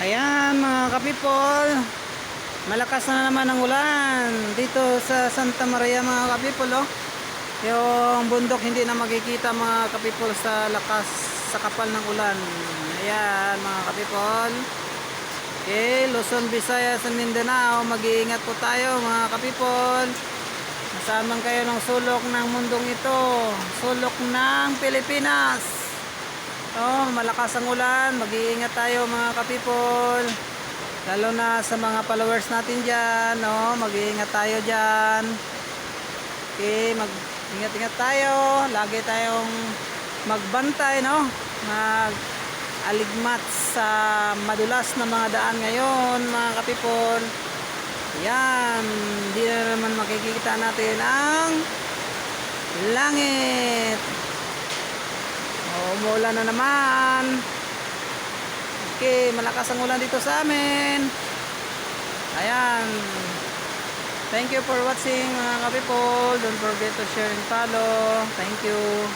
Ayan mga kapipol, malakas na naman ang ulan dito sa Santa Maria mga kapipol, oh. Yung bundok hindi na makikita mga kapipol sa lakas, sa kapal ng ulan. Ayan mga kapipol. Okay, Luzon, Visayas at Mindanao, mag-iingat po tayo mga kapipol. Nasamang kayo ng sulok ng mundong ito, sulok ng Pilipinas. Malakas ang ulan, mag-iingat tayo mga kapipol. Lalo na sa mga followers natin dyan, mag-iingat tayo dyan. Okay, mag-ingat-ingat tayo. Lagi tayong magbantay, mag-aligmat sa madulas na mga daan ngayon mga kapipol. Yan, hindi na naman makikita natin ang langit. Umuulan na naman. Okay, malakas ang ulan dito sa amin. Ayan. Thank you for watching mga kapipol. Don't forget to share and follow. Thank you.